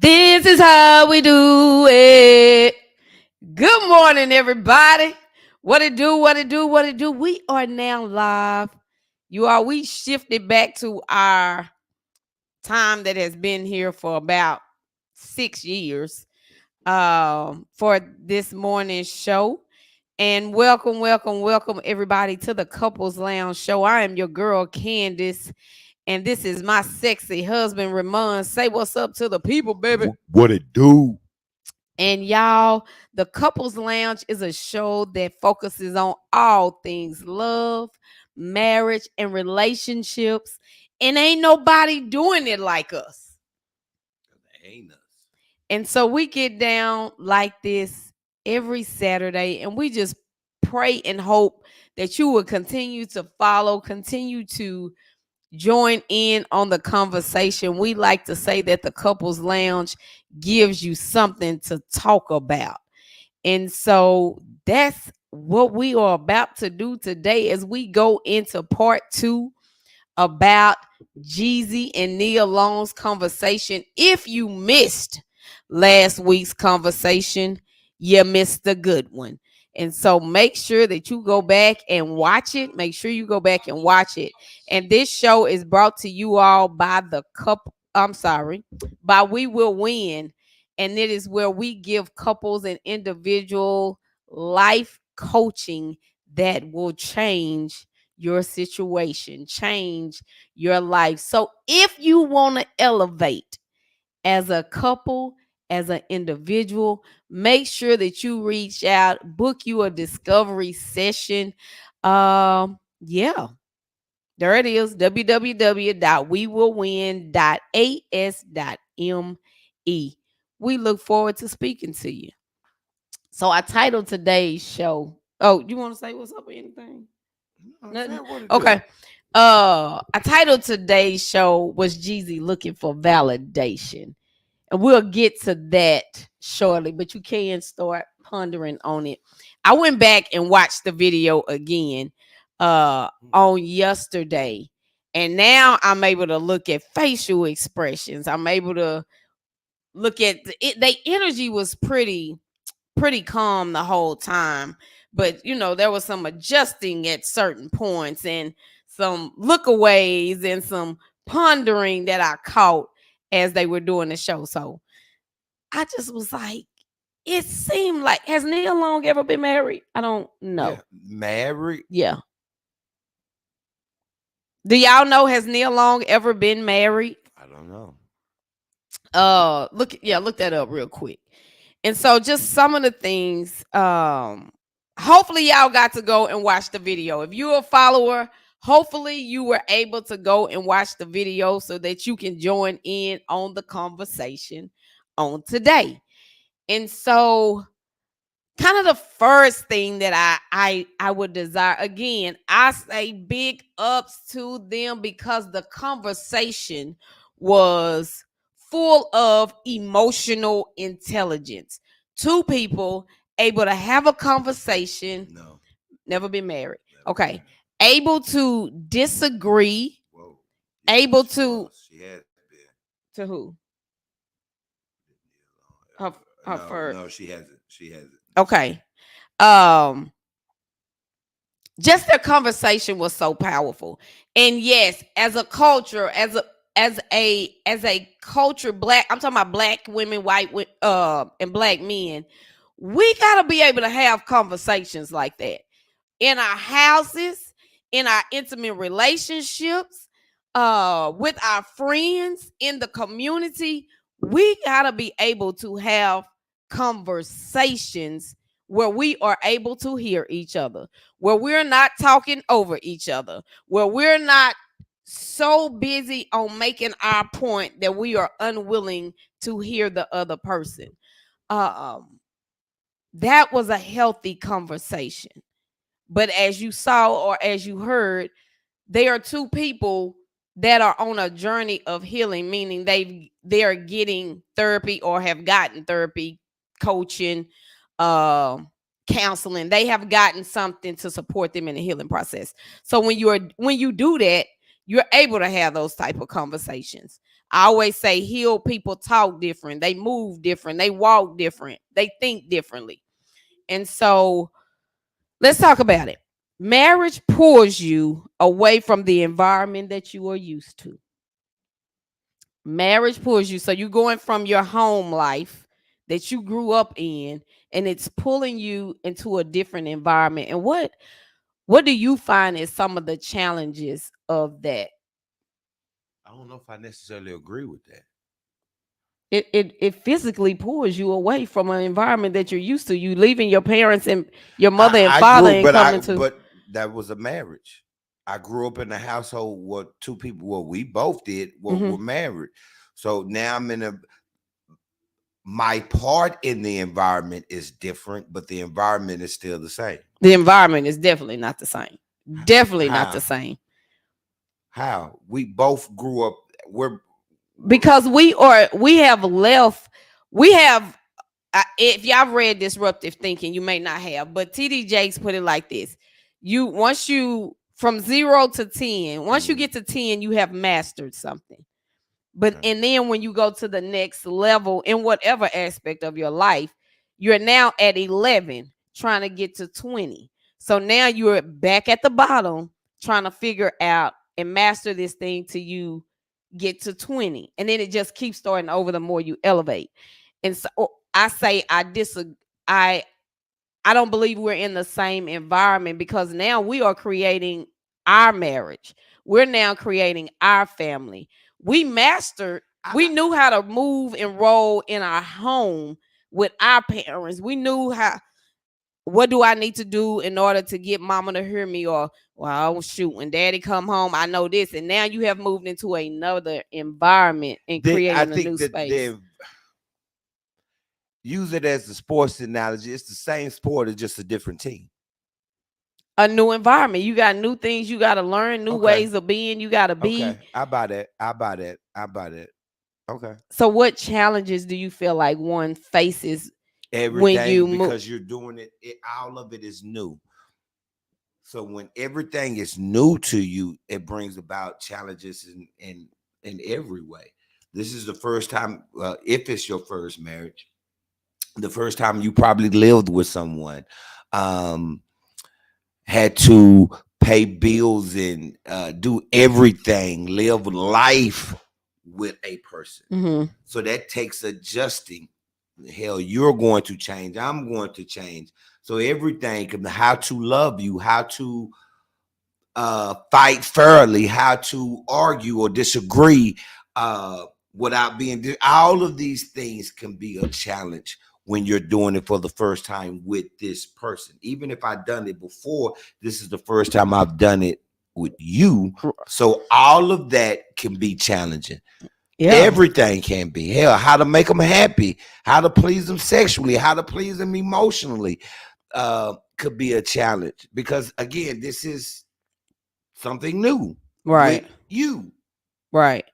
This is how we do it. Good morning, everybody. What it do, what it do, what it do. We are now live. We shifted back to our time that has been here for about 6 years for this morning's show. And welcome, everybody to the Couples Lounge show. I am your girl, Candace. And this is my sexy husband, Ramon. Say what's up to the people, baby. What it do? And y'all, the Couples Lounge is a show that focuses on all things love, marriage, and relationships. And ain't nobody doing it like us. Ain't us. And so we get down like this every Saturday, and we just pray and hope that you will continue to follow, continue to join in on the conversation. We like to say that the Couples Lounge gives you something to talk about. And so that's what we are about to do today as we go into part 2 about Jezzy and Nia Long's conversation. If you missed last week's conversation, you missed a good one. And so make sure that you go back and watch it. Make sure you go back and watch it. And this show is brought to you all by by We Will Win. And it is where we give couples and individual life coaching that will change your situation, change your life. So if you want to elevate as a couple, as an individual, make sure that you reach out, book you a discovery session. Yeah, there it is, www.wewillwin.as.me. We look forward to speaking to you. So I titled today's show. Oh, you want to say what's up or anything? Nothing. Okay. I titled today's show was Jezzy looking for validation. And we'll get to that shortly, but you can start pondering on it. I went back and watched the video again on yesterday. And now I'm able to look at facial expressions. I'm able to look at it. The energy was pretty calm the whole time, but there was some adjusting at certain points and some lookaways and some pondering that I caught as they were doing the show. So I just was like, it seemed like, has Nia Long ever been married? I don't know. Yeah, married? Yeah. Do y'all know, has Nia Long ever been married? I don't know. Look that up real quick. And so just some of the things, hopefully y'all got to go and watch the video. If you're a follower, hopefully you were able to go and watch the video so that you can join in on the conversation on today. And so kind of the first thing that I would desire, again, I say big ups to them because the conversation was full of emotional intelligence. Two people able to have a conversation. No. Never been married. Okay. Able to disagree. Whoa. Able to. She has been. To who? Her first. No, she hasn't. She hasn't. Okay. Just their conversation was so powerful. And yes, as a culture, as a culture, I'm talking about black women, white and black men, we gotta be able to have conversations like that in our houses, in our intimate relationships, with our friends, in the community. We gotta be able to have conversations where we are able to hear each other, where we're not talking over each other, where we're not so busy on making our point that we are unwilling to hear the other person. That was a healthy conversation. But as you saw or as you heard, they are two people that are on a journey of healing, meaning they're getting therapy or have gotten therapy, coaching, counseling. They have gotten something to support them in the healing process. So when you do that, you're able to have those type of conversations. I always say healed people talk different, they move different, they walk different, they think differently. And so let's talk about it. Marriage pulls you away from the environment that you are used to. Marriage pulls you. So you're going from your home life that you grew up in, and it's pulling you into a different environment. And what do you find is some of the challenges of that? I don't know if I necessarily agree with that. It physically pulls you away from an environment that you're used to. You leaving your parents and your mother and I father grew, and coming to. but that was a marriage. I grew up in a household where two people, well, we both did, were Mhm. married. So now I'm in a, my part in the environment is different, but the environment is still the same. The environment is definitely not the same. Definitely not the How? same. How? We both grew up. We're Because we have left, we have if y'all read Disruptive Thinking, you may not have, but TD Jakes put it like this: you once you from 0 to 10, once you Mhm. get to 10, you have mastered something. But Okay. and then when you go to the next level in whatever aspect of your life, you're now at 11 trying to get to 20. So now you're back at the bottom trying to figure out and master this thing till you get to 20. And then it just keeps starting over the more you elevate. And so I say I disagree. I don't believe we're in the same environment because now we are creating our marriage. We're now creating our family. We mastered, we knew how to move and roll in our home with our parents. We knew how, what do I need to do in order to get mama to hear me? Or, well, oh, shoot, when daddy come home, I know this. And now you have moved into another environment and I creating a think new that space. they use it as a sports analogy. It's the same sport, it's just a different team. A new environment. You got new things you got to learn, new Okay. ways of being. You got to be. Okay. I buy that. I buy that. I buy that. Okay. So, what challenges do you feel like one faces when you Everything, move? because you're doing it, all of it is new. So when everything is new to you, it brings about challenges in every way. This is the first time, if it's your first marriage, the first time you probably lived with someone, um, had to pay bills and do everything, live life with a person. Mm-hmm. So that takes adjusting. Hell, you're going to change. I'm going to change. So everything, how to love you, how to fight fairly, how to argue or disagree without being. All of these things can be a challenge when you're doing it for the first time with this person. Even if I've done it before, this is the first time I've done it with you. So all of that can be challenging. Yeah. Everything can be. Hell, how to make them happy, how to please them sexually, how to please them emotionally, could be a challenge, because again, this is something new with Right. you. Right.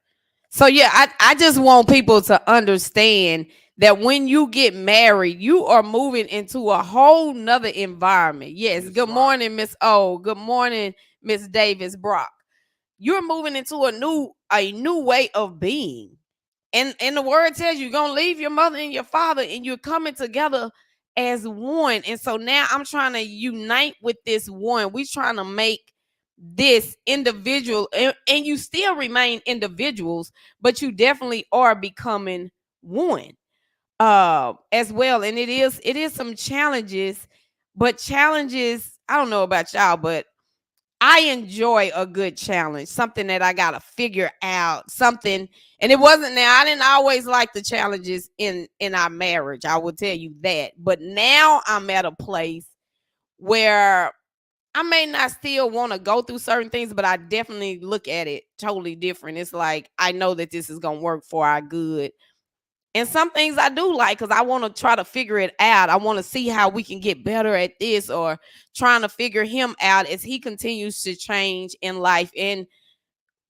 So yeah, I just want people to understand that when you get married, you are moving into a whole nother environment. Yes. That's Good right. morning, Miss O. Good morning, Miss Davis Brock. You're moving into a new way of being. And the word tells you're gonna leave your mother and your father, and you're coming together as one. And so now I'm trying to unite with this one. We're trying to make this individual, and you still remain individuals, but you definitely are becoming one as well. And it is some challenges, but challenges, I don't know about y'all, but I enjoy a good challenge, something that I gotta figure out, something. And it wasn't, now I didn't always like the challenges in our marriage, I will tell you that. But now I'm at a place where I may not still want to go through certain things, but I definitely look at it totally different. It's like I know that this is gonna work for our good. And some things I do like because I want to try to figure it out. I want to see how we can get better at this, or trying to figure him out as he continues to change in life. And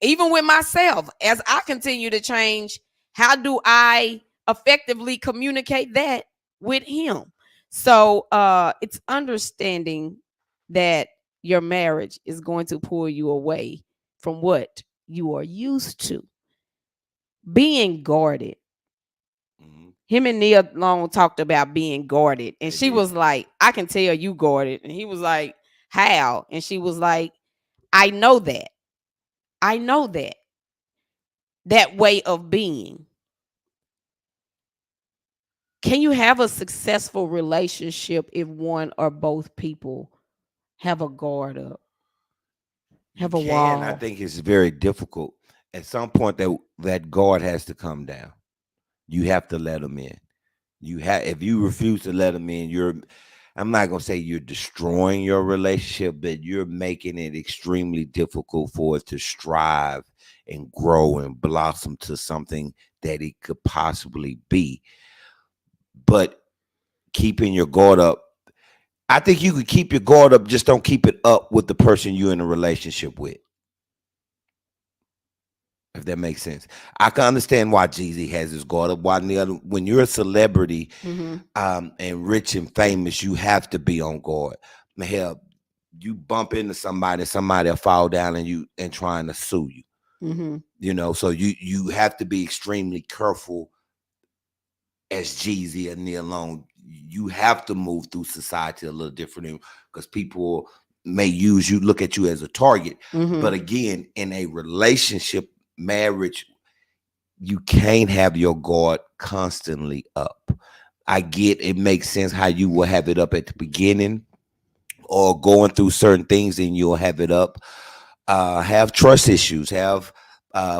even with myself, as I continue to change, how do I effectively communicate that with him? So it's understanding that your marriage is going to pull you away from what? you are used to. Being guarded. Hmm. Him and Nia Long talked about being guarded. And They she did. was like, I can tell you guarded. And he was like, how? And she was like, I know that. I know that. That way of being. Can you have a successful relationship if one or both people have a guard up, You have a can. I wall? think it's very difficult. At some point, that guard has to come down. You have to let them in. You have if you refuse to let them in, you're I'm not gonna say you're destroying your relationship, but you're making it extremely difficult for it to strive and grow and blossom to something that it could possibly be. But keeping your guard up, I think you could keep your guard up, just don't keep it up with the person you're in a relationship with. If that makes sense. I can understand why Jeezy has his guard up. Why the other, when you're a celebrity, Mm-hmm. and rich and famous, you have to be on guard. Hell, you bump into somebody will fall down and you and trying to sue you. Mm-hmm. So you have to be extremely careful as Jeezy and Neil Long. You have to move through society a little differently because people may use you, look at you as a target. Mm-hmm. But again, in a relationship, marriage, you can't have your guard constantly up. I get it makes sense how you will have it up at the beginning or going through certain things and you'll have it up. Have trust issues, have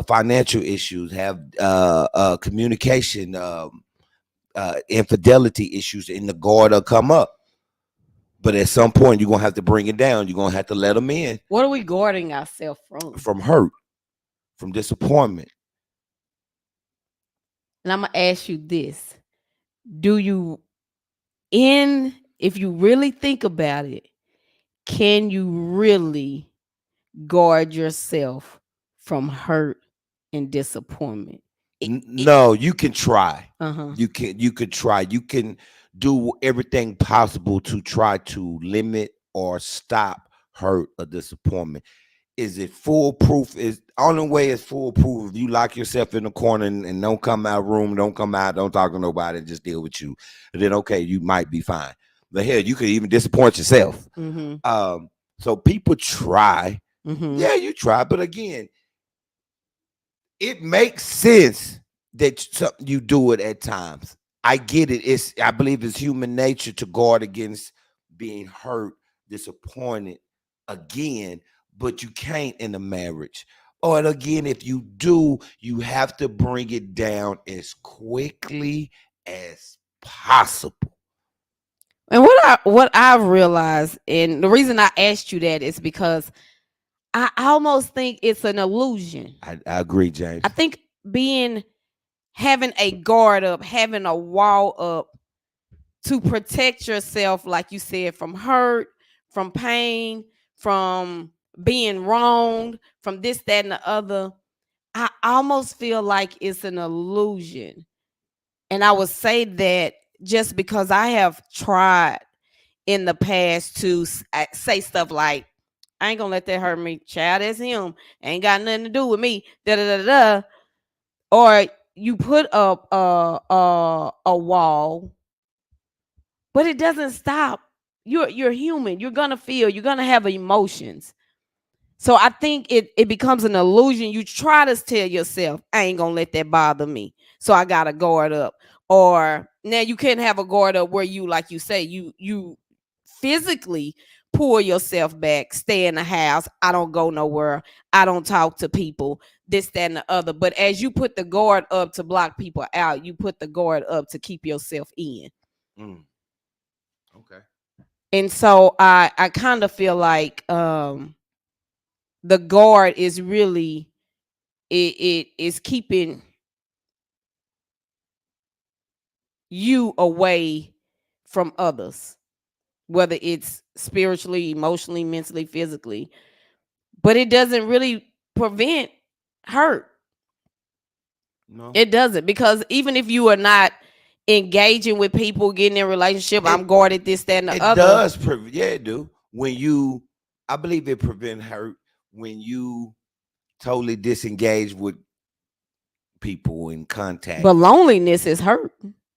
financial issues, have communication, infidelity issues, and the guard will come up. But at some point, you're going to have to bring it down. You're going to have to let them in What are we guarding ourselves from? from hurt, from disappointment. And I'm gonna ask you this: Do you, in if you really think about it, can you really guard yourself from hurt and disappointment? No, you can try. Uh huh. You could try. You can do everything possible to try to limit or stop hurt or disappointment. Is it foolproof? Is only way it's foolproof if you lock yourself in the corner and don't come out room, don't come out, don't talk to nobody, just deal with you. And then okay, you might be fine. But hell, you could even disappoint yourself. Mm-hmm. So people try. Mm-hmm. Yeah, you try, but again, it makes sense that you do it at times. I get it. I believe it's human nature to guard against being hurt, disappointed again, but you can't in a marriage. Or again, if you do, you have to bring it down as quickly as possible. And what I've realized, and the reason I asked you that is because I almost think it's an illusion. I agree, I James. think being having a guard up, having a wall up to protect yourself, like you said, from hurt, from pain, from being wronged, from this, that, and the other. I almost feel like it's an illusion. And I would say that just because I have tried in the past to say stuff like, I ain't gonna let that hurt me. Child, that's him. Ain't got nothing to do with me. Da da da da. Or you put up a wall, but it doesn't stop. You're human. You're gonna feel. You're gonna have emotions. So I think it becomes an illusion. You try to tell yourself, I ain't gonna let that bother me. So I gotta guard up. Or now you can't have a guard up where you, like you say, you physically pull yourself back, stay in the house. I don't go nowhere. I don't talk to people, this, that, and the other. But as you put the guard up to block people out, you put the guard up to keep yourself in. Mm, okay. And so I kind of feel like the guard is really it is keeping you away from others, whether it's spiritually, emotionally, mentally, physically, but it doesn't really prevent hurt. No. It doesn't, because even if you are not engaging with people, getting in a relationship, It I'm guarded, this, that, and the it other. does yeah, it do. When you I believe it prevent hurt when you totally disengaged with people in contact. But loneliness is hurt.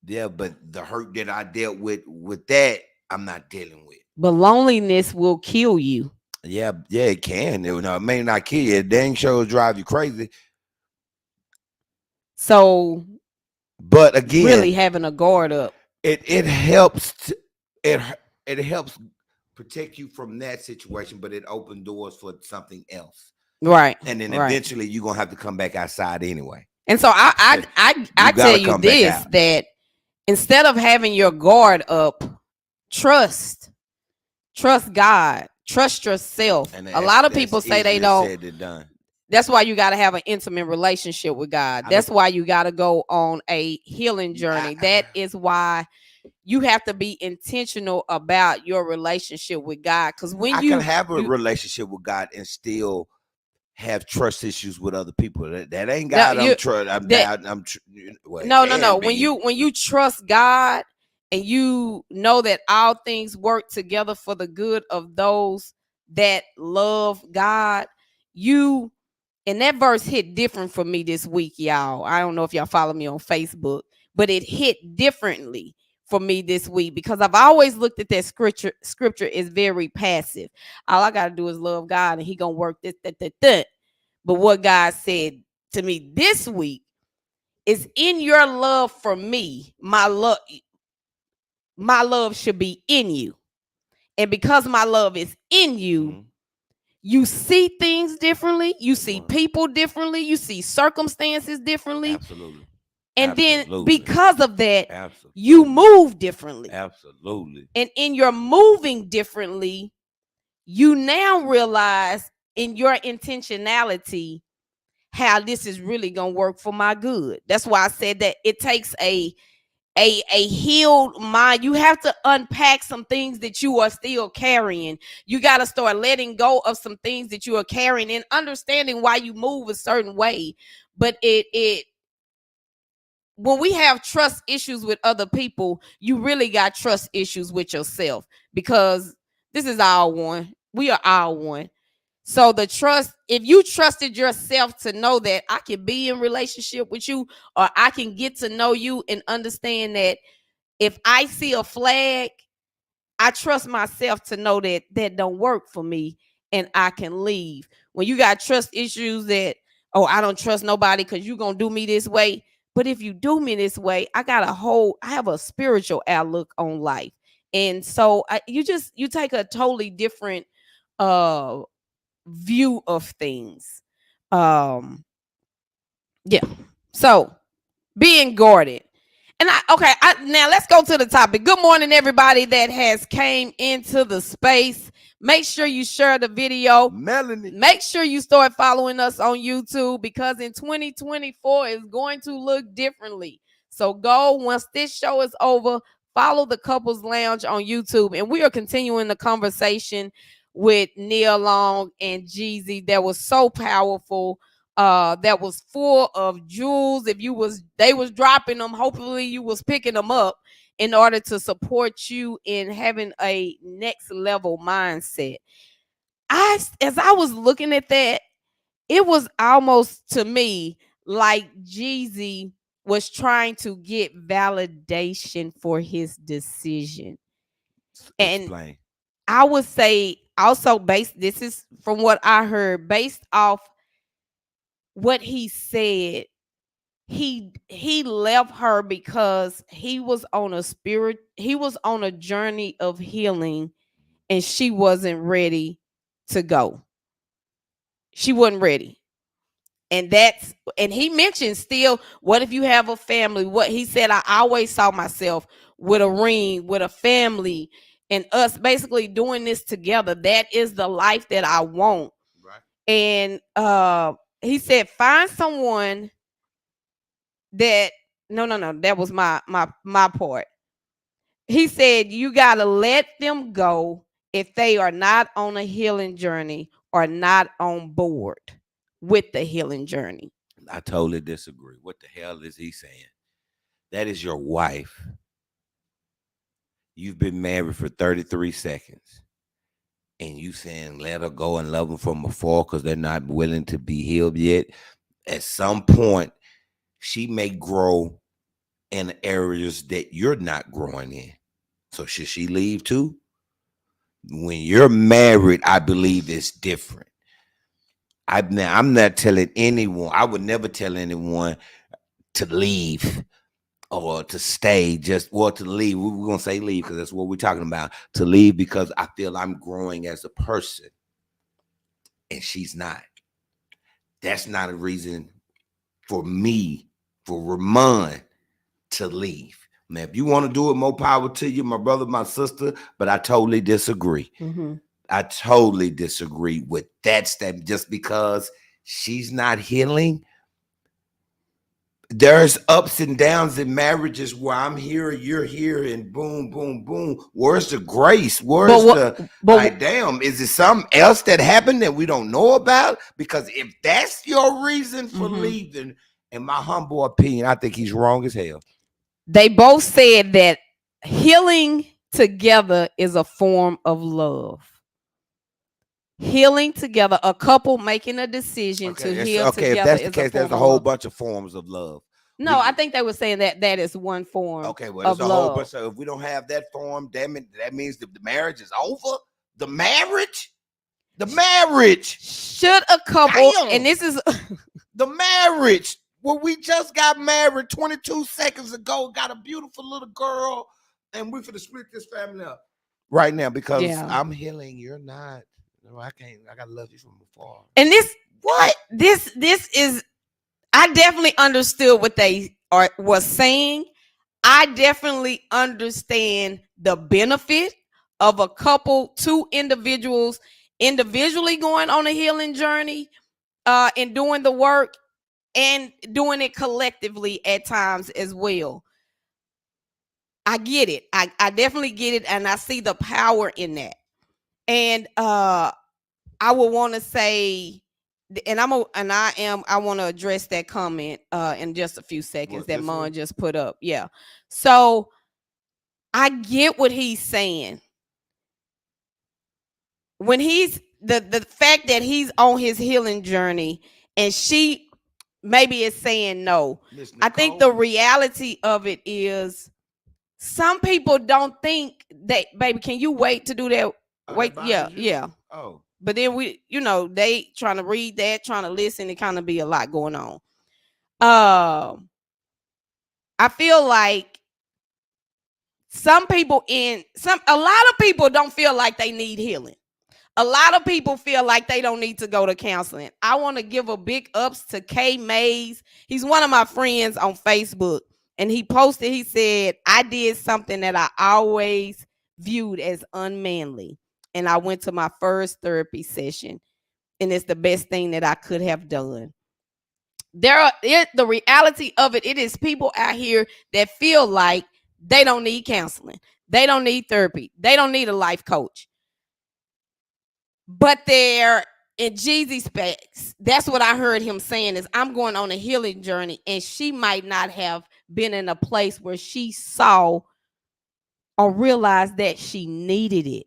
Yeah, but the hurt that I dealt with that, I'm not dealing with. But loneliness will kill you. Yeah, yeah, it can. It may not kill you. It dang sure drive you crazy. So But again, really having a guard up. it helps. It it helps protect you from that situation, but it opens doors for something else. Right. And then Right. eventually you're gonna have to come back outside anyway. And so I You tell gotta you come back this, out. that instead of having your guard up, trust. Trust God. Trust yourself. And A lot of people that's say they easier don't. said than done. That's why you got to have an intimate relationship with God. I That's don't. why you got to go on a healing I, journey. That is why you have to be intentional about your relationship with God. Because when I can you have a you relationship with God and still have trust issues with other people. That ain't no God. you I'm that down. Well, it no. can When be. you trust God and you know that all things work together for the good of those that love God, you and that verse hit different for me this week, y'all. I don't know if y'all follow me on Facebook, but it hit differently for me this week because I've always looked at that scripture is very passive. All I gotta do is love God and He gonna work this, that, that, that. But what God said to me this week is, in your love for me, my love should be in you. And because my love is in you, Mhm. you see things differently, you see Well, people differently, you see circumstances differently. absolutely, And then absolutely, because of that, you absolutely, move differently. absolutely. And in your moving differently, you now realize in your intentionality how this is really going to work for my good. That's why I said that it takes a healed mind. You have to unpack some things that you are still carrying. You got to start letting go of some things that you are carrying and understanding why you move a certain way. But it when we have trust issues with other people, you really got trust issues with yourself, because this is all one. We are all one. So the trust, if you trusted yourself to know that I can be in relationship with you, or I can get to know you and understand that if I see a flag, I trust myself to know that that don't work for me and I can leave. When you got trust issues that, oh, I don't trust nobody because you're going to do me this way. But if you do me this way, I have a spiritual outlook on life. And so you take a totally different uh view of things. Um yeah. So being guarded. And now let's go to the topic. Good morning, everybody that has came into the space. Make sure you share the video. Melanie, Make sure you start following us on YouTube, because in 2024 is going to look differently. So go, once this show is over, follow the Couples Lounge on YouTube. And we are continuing the conversation with Neil Long and Jezzy that was so powerful, that was full of jewels. If you was they was dropping them, hopefully you was picking them up in order to support you in having a next level mindset. As I was looking at that, it was almost to me like Jeezy was trying to get validation for his decision. And explain. I would say also, based this is from what I heard, based off what he said, he left her because he was on a journey of healing, and she wasn't ready to go. She wasn't ready. And he mentioned, still, what if you have a family? What he said, I always saw myself with a ring, with a family, and us basically doing this together. That is the life that I want. Right. And he said, find someone that no, that was my part. He said, you got to let them go if they are not on a healing journey or not on board with the healing journey. I totally disagree. What the hell is he saying? That is your wife. You've been married for 33 seconds. and you saying let her go and love them from afar because they're not willing to be healed yet, at some point she may grow in areas that you're not growing in. So should she leave too? When you're married, I believe it's different. I'm not telling anyone. I would never tell anyone to leave or to stay. Just well, to leave. We're gonna say leave because that's what we're talking about. To leave because I feel I'm growing as a person, and she's not. That's not a reason for me, for Ramon, to leave. Now, if you want to do it, more power to you, my brother, my sister. But I totally disagree. Mm-hmm. I totally disagree with that statement. Just because she's not healing, there's ups and downs in marriages where I'm here, you're here, and boom, boom, boom. Where's the grace? But Where's what? the But like? Damn, is it something else that happened that we don't know about? Because if that's your reason for mm-hmm. leaving, in my humble opinion, I think he's wrong as hell. They both said that healing together is a form of love. Healing together, a couple making a decision to Okay, heal okay. If together that's the is a case, there's form a of whole love. bunch of forms of love. No, I think they were saying that that is one form Okay, well, of there's a whole love. bunch. So if we don't have that form, damn it, that means that the marriage is over. The marriage, the marriage. Should a couple, Damn. and this is The marriage. Well, we just got married 22 seconds ago, got a beautiful little girl, and we're finna split this family up right now because yeah. I'm healing. You're not. No, I can't. I gotta love you from afar. And this What? this is I definitely understood what they are was saying. I definitely understand the benefit of a couple, two individuals individually going on a healing journey, and doing the work and doing it collectively at times as well. I get it. I definitely get it, and I see the power in that. And I would want to say, and I want to address that comment in just a few seconds What, that this Mon one? just put up. Yeah. So I get what he's saying. When he's the fact that he's on his healing journey and she maybe is saying no. I think the reality of it is some people don't think that, baby, can you wait to do that? Wait, yeah, yeah. Oh. But then they trying to read that, trying to listen, it kind of be a lot going on. I feel like a lot of people don't feel like they need healing. A lot of people feel like they don't need to go to counseling. I want to give a big ups to K Mays. He's one of my friends on Facebook. And he posted, he said, I did something that I always viewed as unmanly. And I went to my first therapy session. And it's the best thing that I could have done. The reality of it is people out here that feel like they don't need counseling. They don't need therapy. They don't need a life coach. But they're in Jezzy specs. That's what I heard him saying is I'm going on a healing journey, and she might not have been in a place where she saw or realized that she needed it.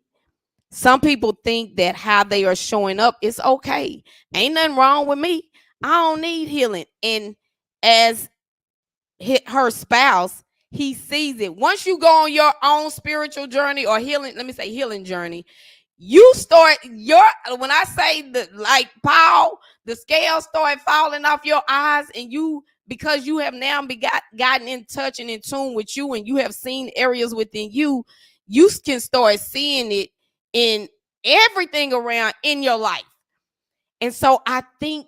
Some people think that how they are showing up is okay. Ain't nothing wrong with me. I don't need healing. And as her spouse, he sees it. Once you go on your own spiritual journey or healing, let me say healing journey, you start when I say like Paul, the scales start falling off your eyes, and because you have now gotten in touch and in tune with you, and you have seen areas within you, you can start seeing it in everything around in your life. And so I think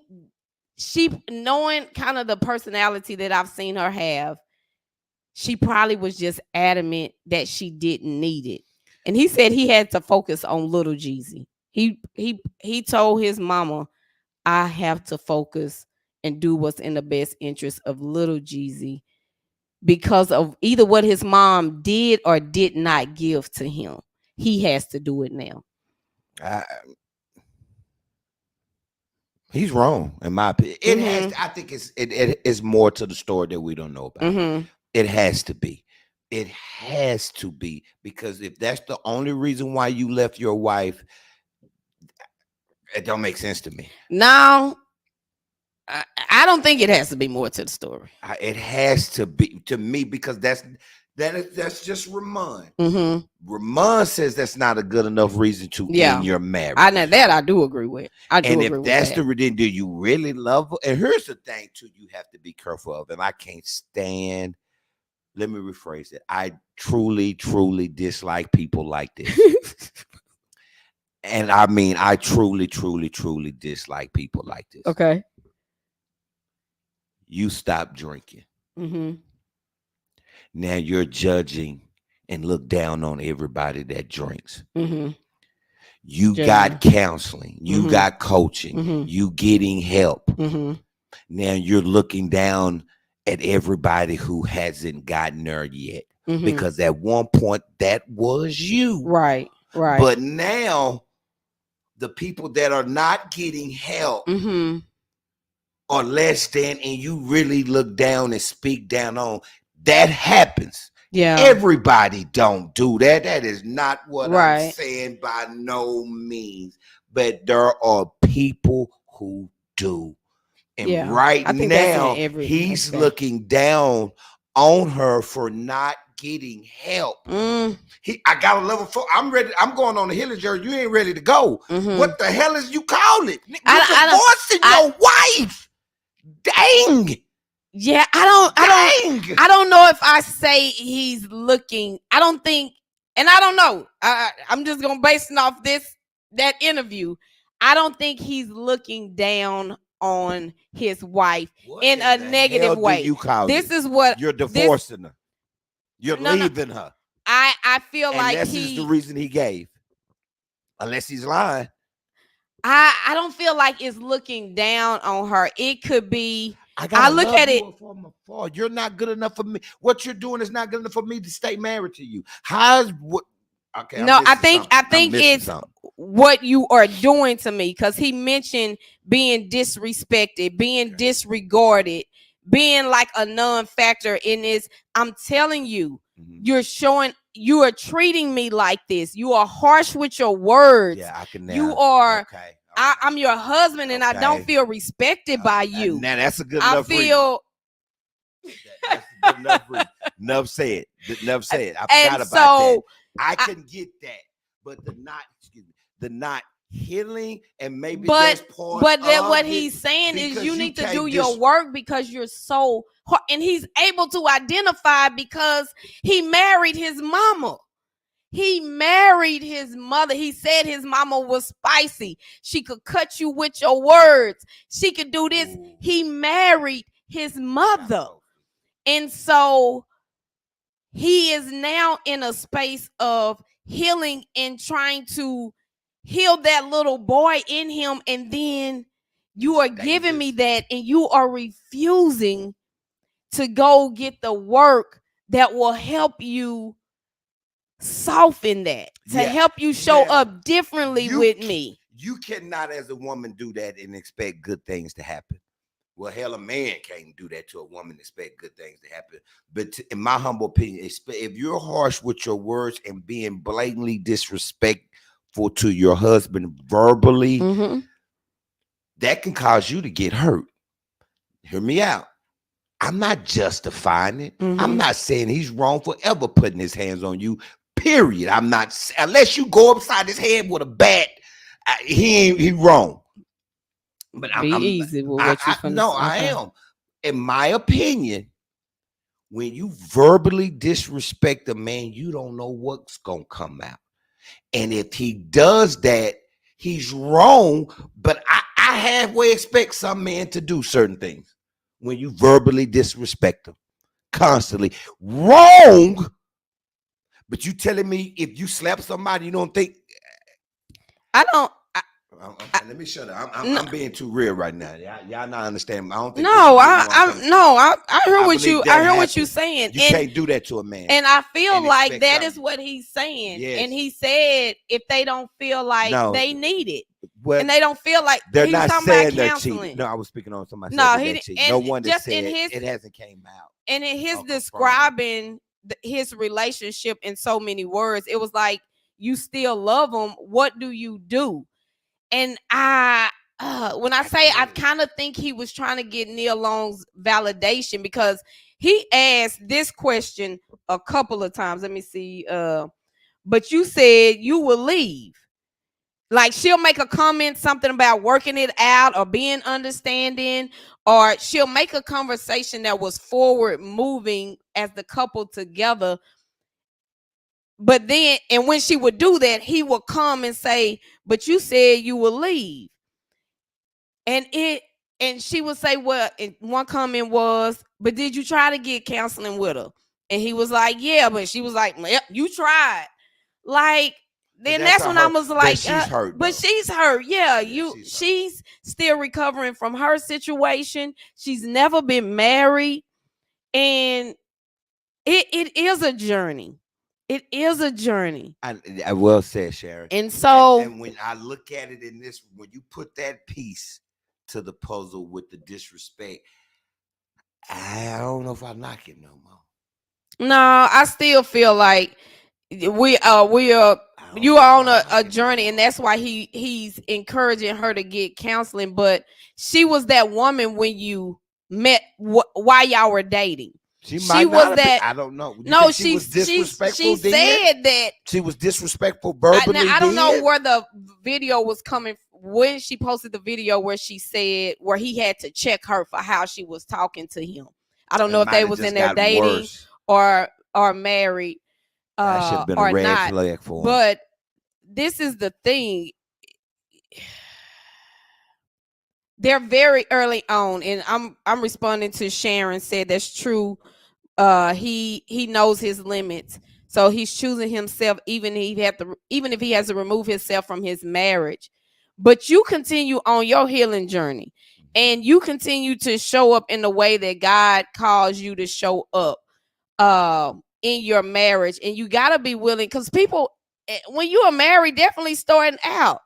she, knowing kind of the personality that I've seen her have, she probably was just adamant that she didn't need it. And he said he had to focus on little Jezzy. He told his mama, I have to focus and do what's in the best interest of little Jezzy because of either what his mom did or did not give to him. He has to do it now. He's wrong, in my opinion. It has to, I think it is more to the story that we don't know about. It has to be. It has to be, because if that's the only reason why you left your wife, It don't make sense to me. Now, I don't think it has to be more to the story. It has to be to me because that's just Ramon. Mm-hmm. Ramon says that's not a good enough reason to end your marriage. I know that I do agree with. And if that's the reason, do you really love her? And here's the thing too, you have to be careful of, and I can't stand. Let me rephrase it. I truly, truly dislike people like this. And I mean, I truly, truly, truly dislike people like this. Okay. You stop drinking. Mm-hmm. Now you're judging and look down on everybody that drinks. Mm-hmm. You got counseling. You got coaching. Mm-hmm. You getting help. Mm-hmm. Now you're looking down at everybody who hasn't gotten there yet. Mm-hmm. Because at one point that was you. Right. But now the people that are not getting help are less than, and you really look down and speak down on. That happens. Yeah. Everybody don't do that. That is not what I'm saying by no means. But there are people who do. And right now, he's looking down on her for not getting help. I got a level 4. I'm ready. I'm going on the healing journey. You ain't ready to go. What the hell is you call it? You're divorcing your wife. Dang. Yeah, I don't know if I say he's looking. I don't think, and I don't know. I'm just gonna base it off that interview. I don't think he's looking down on his wife in a negative way. This is what you're divorcing her. You're leaving her. I feel like this is the reason he gave. Unless he's lying. I don't feel like it's looking down on her. It could be. I look at it from afar. You're not good enough for me. What you're doing is not good enough for me to stay married to you. How's what? Okay. No, I think it's what you are doing to me, because he mentioned being disrespected, being disregarded, being like a non-factor in this. I'm telling you, you are treating me like this. You are harsh with your words. Yeah, I can. You are. Okay. I'm your husband, and I don't feel respected by you. Now that's a good enough reason. That's good enough reason. Enough said. Enough said. I forgot about that. I can get that, but the not healing, and maybe that's part. But what he's saying is you need to do your work, because you're so. And he's able to identify because he married his mama. He married his mother. He said his mama was spicy. She could cut you with your words. She could do this. Ooh. He married his mother. And so he is now in a space of healing and trying to heal that little boy in him. And then you are giving me that, and you are refusing to go get the work that will help you soften that, to help you show up differently with me. You cannot, as a woman, do that and expect good things to happen. Well, hell, a man can't do that to a woman and expect good things to happen. But in my humble opinion, if you're harsh with your words and being blatantly disrespectful to your husband verbally, that can cause you to get hurt. Hear me out. I'm not justifying it. I'm not saying he's wrong for ever putting his hands on you. Period. I'm not, unless you go upside his head with a bat, he wrong. But I am. In my opinion, when you verbally disrespect a man, you don't know what's gonna come out. And if he does that, he's wrong. But I halfway expect some men to do certain things when you verbally disrespect them constantly. Wrong. But you telling me if you slap somebody, you don't think? I don't. Let me shut up. I'm being too real right now. Y'all not understand. I don't think. I heard what you. I heard what you're saying. You can't do that to a man. And I feel like that is what he's saying. Yes. And he said if they don't feel like they need it, and they don't feel like they're not saying they're cheating. No, I was speaking on somebody. No, he didn't. No one just said it hasn't came out. And in his describing his relationship in so many words, it was like, you still love him. What do you do? And when I say I kind of think he was trying to get Nia Long's validation, because he asked this question a couple of times. Let me see. But you said you will leave. Like, she'll make a comment, something about working it out or being understanding, or she'll make a conversation that was forward moving as the couple together. But then, and when she would do that, he would come and say, but you said you will leave. And she would say, well, and one comment was, but did you try to get counseling with her? And he was like, yeah, but she was like, yep, you tried. Like, then that's when I was like, she's hurt. But she's hurt. Yeah, she's still recovering from her situation. She's never been married. And it is a journey. It is a journey. I well said, Sharon. And so, and when I look at it in this, when you put that piece to the puzzle with the disrespect, I don't know if I knock it no more. No, I still feel like we are you are on a journey, and that's why he's encouraging her to get counseling. But she was that woman when you met while y'all were dating. She was that. I don't know. No, she was disrespectful. She said that she was disrespectful verbally. I don't know where the video was coming when she posted the video where she said where he had to check her for how she was talking to him. I don't know if they was in there dating or married. That should have been a red flag for him. But this is the thing. They're very early on, and I'm responding to Sharon said that's true. He knows his limits, so he's choosing himself even if he has to remove himself from his marriage. But you continue on your healing journey, and you continue to show up in the way that God calls you to show up in your marriage. And you got to be willing, because people, when you are married, definitely starting out,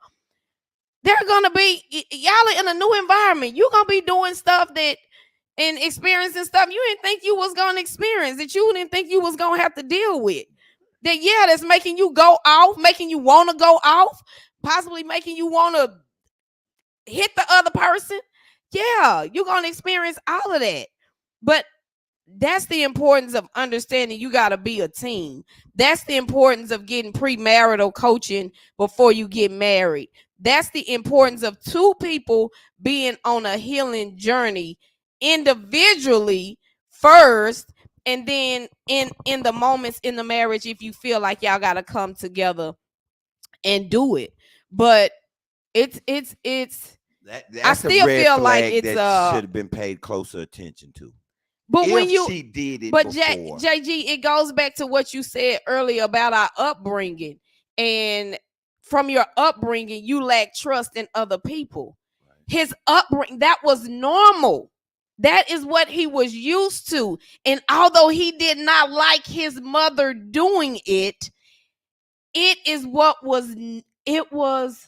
they're gonna be, y'all in a new environment. You're gonna be doing stuff that and experiencing stuff you didn't think you was gonna experience, that you didn't think you was gonna have to deal with. That that's making you go off, making you want to go off, possibly making you want to hit the other person. Yeah, you're gonna experience all of that. But that's the importance of understanding you got to be a team. That's the importance of getting premarital coaching before you get married. That's the importance of two people being on a healing journey individually first, and then in the moments in the marriage, if you feel like y'all got to come together and do it. But it's I still feel like it's should have been paid closer attention to. But when she did it, but JG, it goes back to what you said earlier about our upbringing, and from your upbringing, you lack trust in other people. Right. His upbringing, that was normal. That is what he was used to, and although he did not like his mother doing it, it was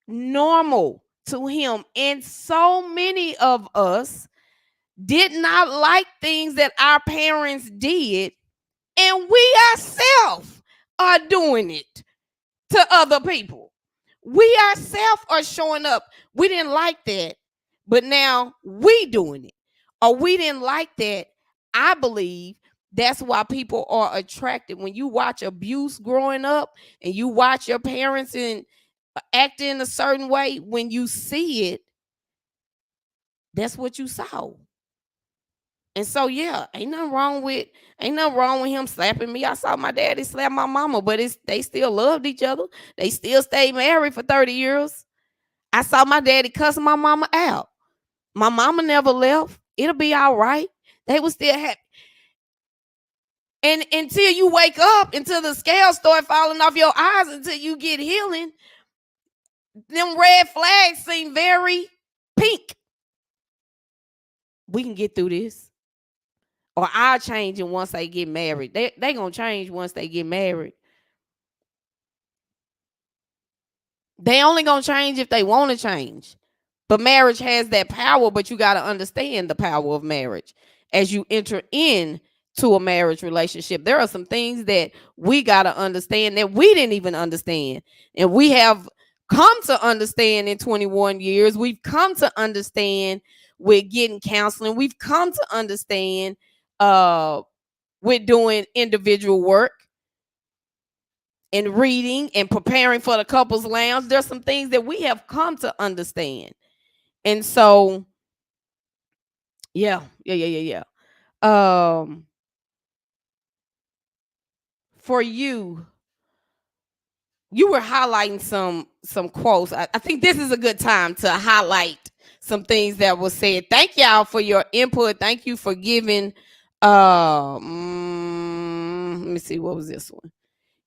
normal to him. And so many of us did not like things that our parents did, and we ourselves are doing it to other people. We ourselves are showing up. We didn't like that, but now we doing it. Or we didn't like that. I believe that's why people are attracted. When you watch abuse growing up and you watch your parents acting in a certain way, when you see it, that's what you saw. And so, yeah, ain't nothing wrong with him slapping me. I saw my daddy slap my mama, but they still loved each other. They still stayed married for 30 years. I saw my daddy cussing my mama out. My mama never left. It'll be all right. They were still happy. And until you wake up, until the scales start falling off your eyes, until you get healing, them red flags seem very pink. We can get through this. Or I'll change it once they get married. They gonna change once they get married. They only gonna change if they want to change. But marriage has that power, but you got to understand the power of marriage as you enter into a marriage relationship. There are some things that we got to understand that we didn't even understand. And we have come to understand in 21 years. We've come to understand with getting counseling. We've come to understand with doing individual work and reading and preparing for the couples lounge. There's some things that we have come to understand. And so, yeah. For you, you were highlighting some quotes. I think this is a good time to highlight some things that were said. Thank y'all for your input. Thank you for giving. Let me see. What was this one?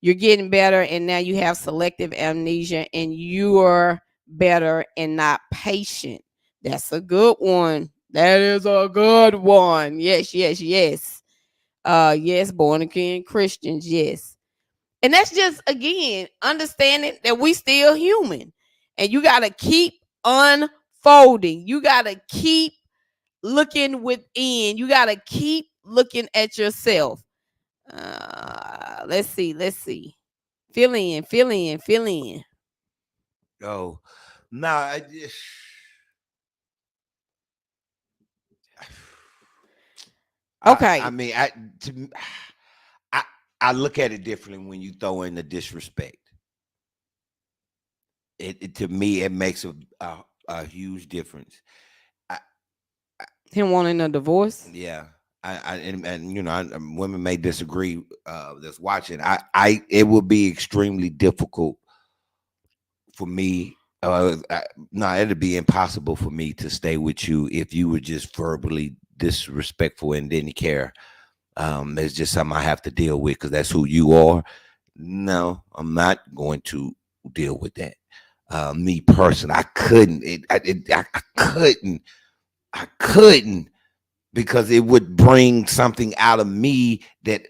You're getting better, and now you have selective amnesia, and you're better and not patient. That's a good one. That is a good one. Yes. Yes, born again Christians. Yes. And that's just, again, understanding that we still human. And you got to keep unfolding. You got to keep looking within. You got to keep looking at yourself. Let's see. Fill in. Oh, no, I just, I Okay. mean, I I look at it differently when you throw in the disrespect. It to me it makes a huge difference. I, Him wanting a divorce. yeah, and you know, women may disagree. That's watching. It would be extremely difficult for me. No, it'd be impossible for me to stay with you if you were just verbally disrespectful and didn't care. It's just something I have to deal with because that's who you are. No, I'm not going to deal with that. Me personally, I couldn't. I couldn't. I couldn't because it would bring something out of me that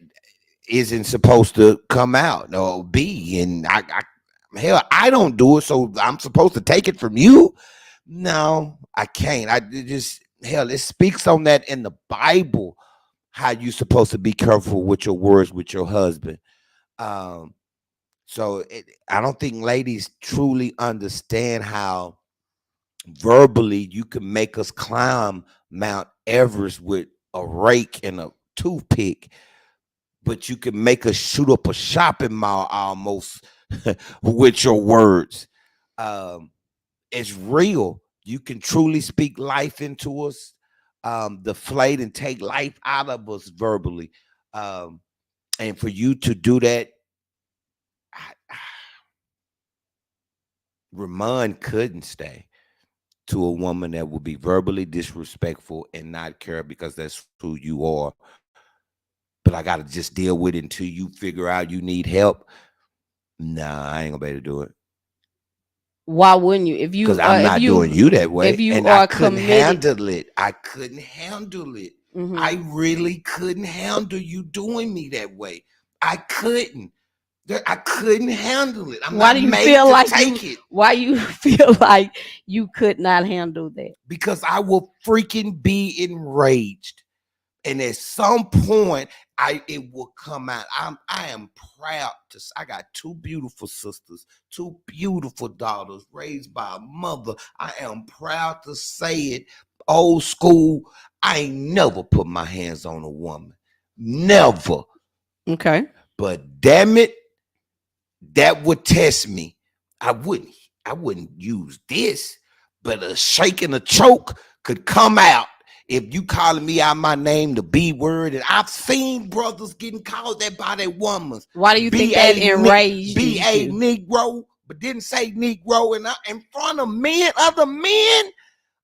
isn't supposed to come out or be. And hell, I don't do it, so I'm supposed to take it from you. No, I can't. Just hell. It speaks on that in the Bible how you supposed to be careful with your words with your husband. Um, I don't think ladies truly understand how verbally you can make us climb Mount Everest with a rake and a toothpick, but you can make us shoot up a shopping mall almost with your words. Um, it's real. You can truly speak life into us, deflate and take life out of us verbally. Um, and for you to do that, Ramon couldn't stay to a woman that would be verbally disrespectful and not care because that's who you are. But I got to just deal with it until you figure out you need help. Nah, I ain't gonna be able to do it Why wouldn't you? because I'm not doing you that If way, you and I are couldn't committed. handle it. I couldn't handle it. I Mm-hmm. really couldn't handle you doing me that way. I couldn't. I couldn't handle it. I'm Why not do you made feel to like you? take it. Why you feel like you could not handle that? Because I will freaking be enraged. And at some point, it will come out. I am proud to. I got two beautiful sisters, two beautiful daughters raised by a mother. I am proud to say it. Old school. I ain't never put my hands on a woman. Never. Okay. But damn it, that would test me. I wouldn't. I wouldn't use this, but a shake and a choke could come out if you calling me out my name, the B word. And I've seen brothers getting called that by their women. Why do you think that enraged B.A. you? Negro, but didn't say Negro in front of men, other men.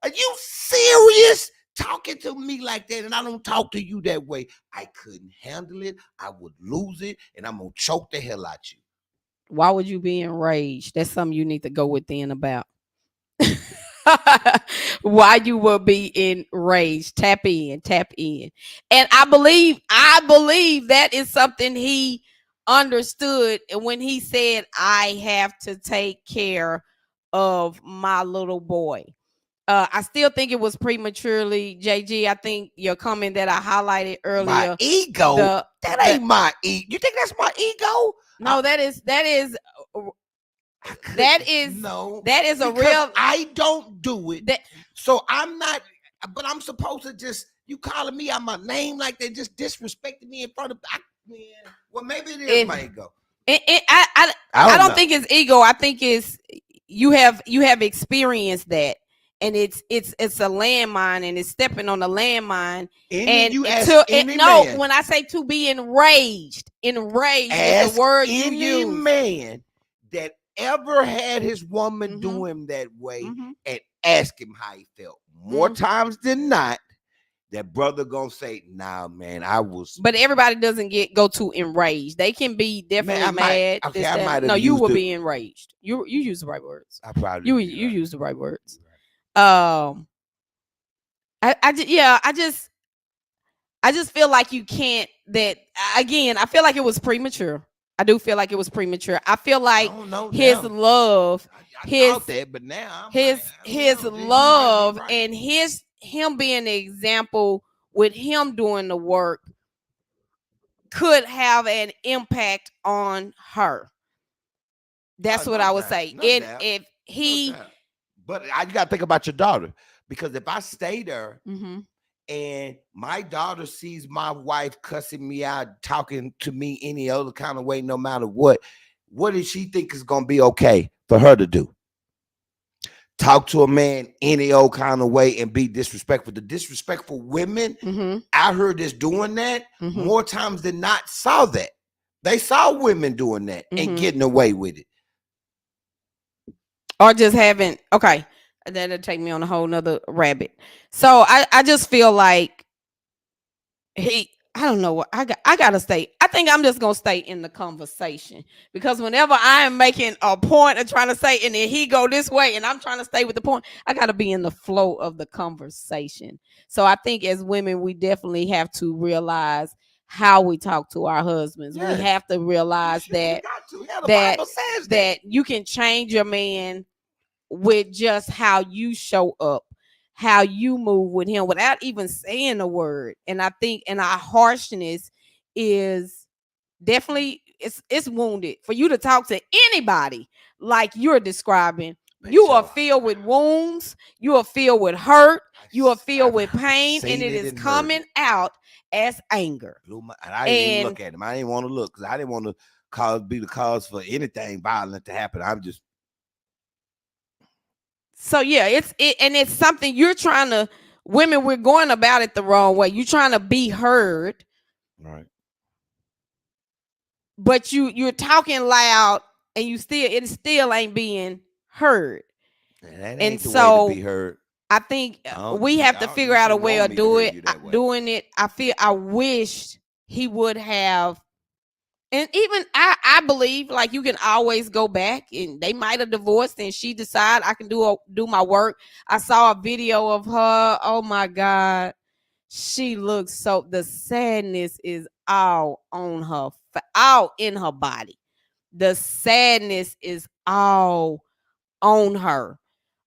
Are you serious? Talking to me like that, and I don't talk to you that way. I couldn't handle it. I would lose it, and I'm gonna choke the hell out you. Why would you be enraged? That's something you need to go within about. Why you will be enraged? Tap in, tap in. And I believe that is something he understood when he said, I have to take care of my little boy. I still think it was prematurely, JG. I think your comment that I highlighted My earlier, ego? the That the ain't my ego. You think that's my ego? no, that is That is no, that is a because real. I don't do it. That, So I'm not, but I'm supposed to just, you calling me out my name like they just disrespected me in front of, man. Well, maybe it is my ego. I don't think it's ego. I think it's you have experienced that, and it's a landmine, and it's stepping on the landmine. And you ask to any no, man, when I say to be enraged is the word you any use. man that ever had his woman do him that way, and ask him how he felt. More times than not, that brother gonna say, "Nah, man, I was." But everybody doesn't go too enraged. They can be definitely mad. I might have no, you used will it. be enraged. You use the right words. I probably You right. use the right words. I just feel like you can't. That again, I feel like it was premature. I do feel like it was premature. I feel like his love, I thought that, but now his love, and him being an example with him doing the work could have an impact on her. That's what I would say. If he, but you got to think about your daughter, because if I stay there and my daughter sees my wife cussing me out, talking to me any other kind of way, no matter what does she think is going to be okay for her to do? Talk to a man any old kind of way and be disrespectful. The disrespectful women, I heard this doing that more times than not. Saw that. They saw women doing that and getting away with it. Or just having, okay, that'll take me on a whole nother rabbit. So I just feel like I don't know what I gotta stay. I think I'm just gonna stay in the conversation, because whenever I am making a point of trying to say, and then he go this way, and I'm trying to stay with the point, I gotta be in the flow of the conversation. So I think as women, we definitely have to realize how we talk to our husbands. Yes. We have to realize that you can change your man with just how you show up, how you move with him without even saying a word. And I think, and our harshness is definitely, it's wounded for you to talk to anybody like you're describing. You are filled with wounds, you are filled with hurt, you are filled with pain, and it is coming out as anger. I didn't even look at him. I didn't want to look, because I didn't want to be the cause for anything violent to happen. I'm just. So yeah, it's something you're trying to. Women, we're going about it the wrong way. You're trying to be heard, right? But you're talking loud, and it still ain't being heard. And so the way to be heard. I think we have to figure out a way of doing it. I wished he would have. And even I believe, like, you can always go back, and they might have divorced and she decided I can do my work. I saw a video of her. Oh my God. She looks so, the sadness is all on her, all in her body. The sadness is all on her.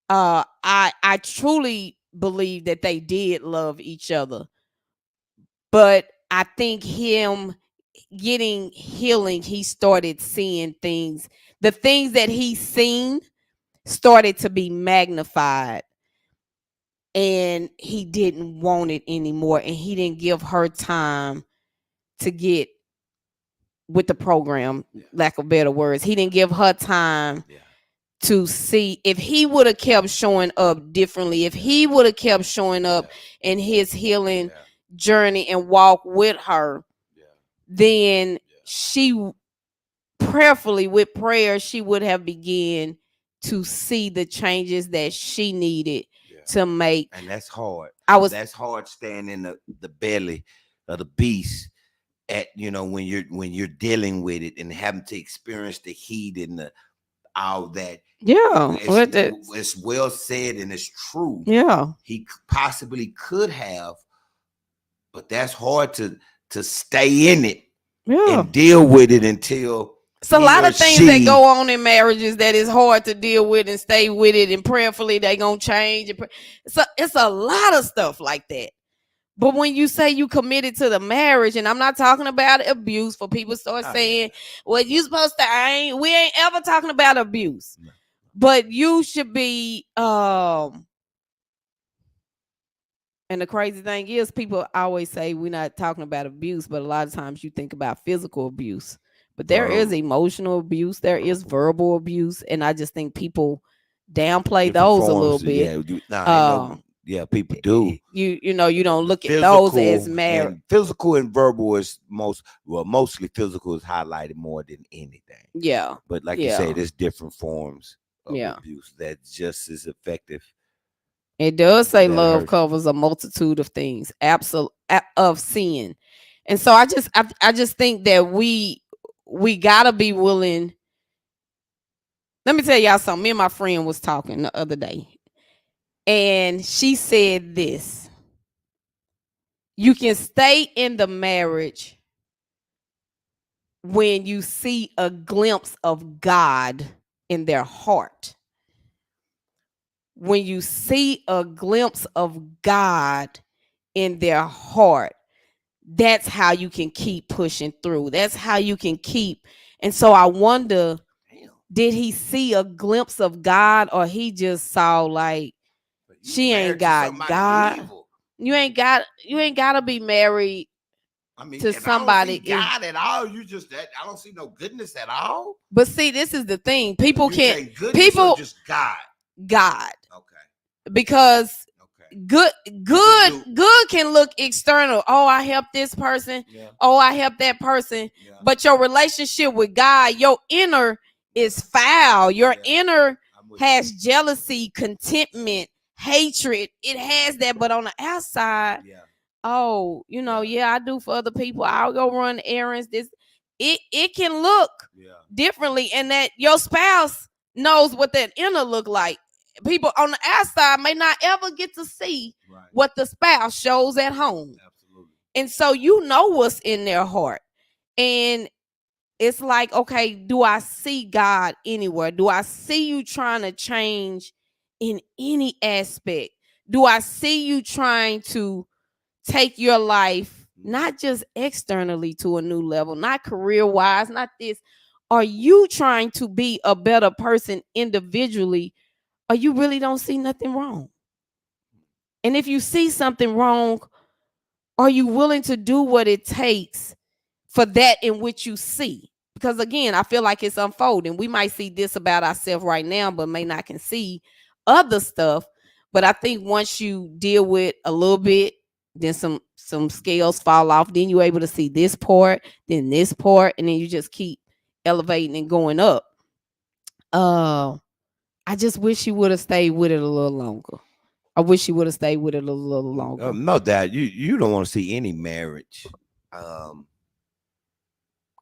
I truly believe that they did love each other. But I think him getting healing, he started seeing things. The things that he's seen started to be magnified, and he didn't want it anymore, and he didn't give her time to get with the program, lack of better words. He didn't give her time to see. If he would have kept showing up differently, if he would have kept showing up in his healing journey and walk with her, then she prayerfully, with prayer, she would have begun to see the changes that she needed to make. And that's hard. That's hard, staying in the belly of the beast at, when you're dealing with it and having to experience the heat and all that. Yeah, it's well said, and it's true. Yeah, he possibly could have, but that's hard to stay in it and deal with it until. It's a lot of things that go on in marriages that is hard to deal with and stay with it, and prayerfully they gonna change. So it's a lot of stuff like that. But when you say you committed to the marriage, and I'm not talking about abuse, for people start saying, well, you supposed to, we ain't ever talking about abuse. No. But you should be, and the crazy thing is, people always say we're not talking about abuse, but a lot of times you think about physical abuse. But there is emotional abuse, there is verbal abuse, and I just think people downplay those a little bit. Yeah, people do. You know, you don't look at those as married. Physical and verbal is mostly physical is highlighted more than anything. Yeah. But like you said, there's different forms of abuse that's just as effective. It does say love covers a multitude of things, of sin. And so I just think that we gotta be willing. Let me tell y'all something. Me and my friend was talking the other day, and she said this: you can stay in the marriage when you see a glimpse of God in their heart. When you see a glimpse of God in their heart, that's how you can keep pushing through. That's how you can keep. And so I wonder, did he see a glimpse of God, or he just saw like she ain't got God? Evil. You ain't got to be married. I mean, to somebody. I don't see God at all. You just that I don't see no goodness at all. But see, this is the thing. People can't. People or just God. God. Okay. Because good can look external. Oh, I helped this person. Yeah. Oh, I helped that person. Yeah. But your relationship with God, your inner is foul. Your inner has jealousy, contentment, hatred. It has that, but on the outside, oh, you know, I do for other people. I'll go run errands. It can look differently, and that your spouse knows what that inner look like. People on the outside may not ever get to see what the spouse shows at home. Absolutely. And so you know what's in their heart. And it's like, okay, do I see God anywhere? Do I see you trying to change in any aspect? Do I see you trying to take your life, not just externally to a new level, not career-wise, not this? Are you trying to be a better person individually? Or you really don't see nothing wrong? And if you see something wrong, are you willing to do what it takes for that in which you see? Because again, I feel like it's unfolding. We might see this about ourselves right now, but may not can see other stuff. But I think once you deal with a little bit, then some scales fall off. Then you're able to see this part, then this part, and then you just keep elevating and going up. I just wish you would have stayed with it a little longer. I wish you would have stayed with it a little longer. No doubt. You don't want to see any marriage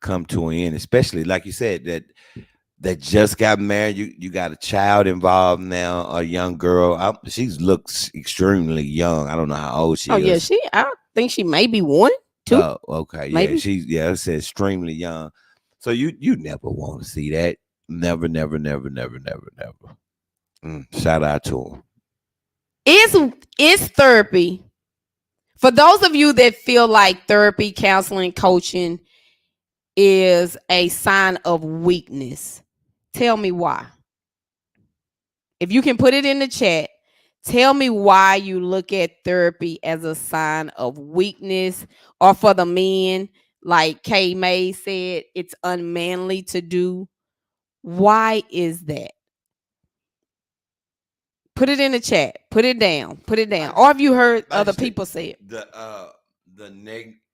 come to an end, especially like you said, that just got married. You got a child involved now, a young girl. She looks extremely young. I don't know how old she is. Oh, yeah, I think she may be 1, 2. Oh, okay. Maybe. Yeah, it says extremely young. So you never want to see that. Never. Shout out to him. Is therapy, for those of you that feel like therapy, counseling, coaching is a sign of weakness, tell me why. If you can put it in the chat, tell me why you look at therapy as a sign of weakness, or for the men, like Kay May said, it's unmanly to do. Why is that? Put it in the chat. Put it down. Or have you heard other people say it? The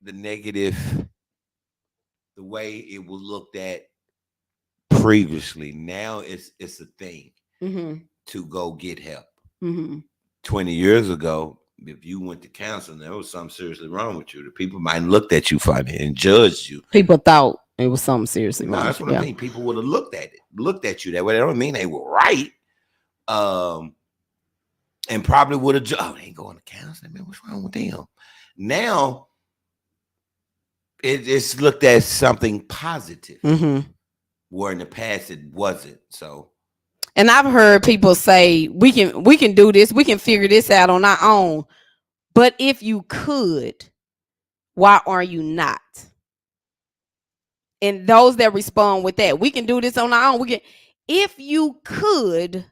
negative, the way it was looked at previously. Now it's a thing to go get help. 20 years ago, if you went to counseling, there was something seriously wrong with you. The people might have looked at you funny and judged you. People thought it was something seriously wrong. That's what I mean. People would have looked at you that way. That don't mean they were right. And probably would have judged. Oh, they ain't going to counseling, man. What's wrong with them? Now it's looked at something positive, where in the past it wasn't. So, and I've heard people say we can do this, we can figure this out on our own. But if you could, why are you not? And those that respond with that, we can do this on our own. We can, if you could.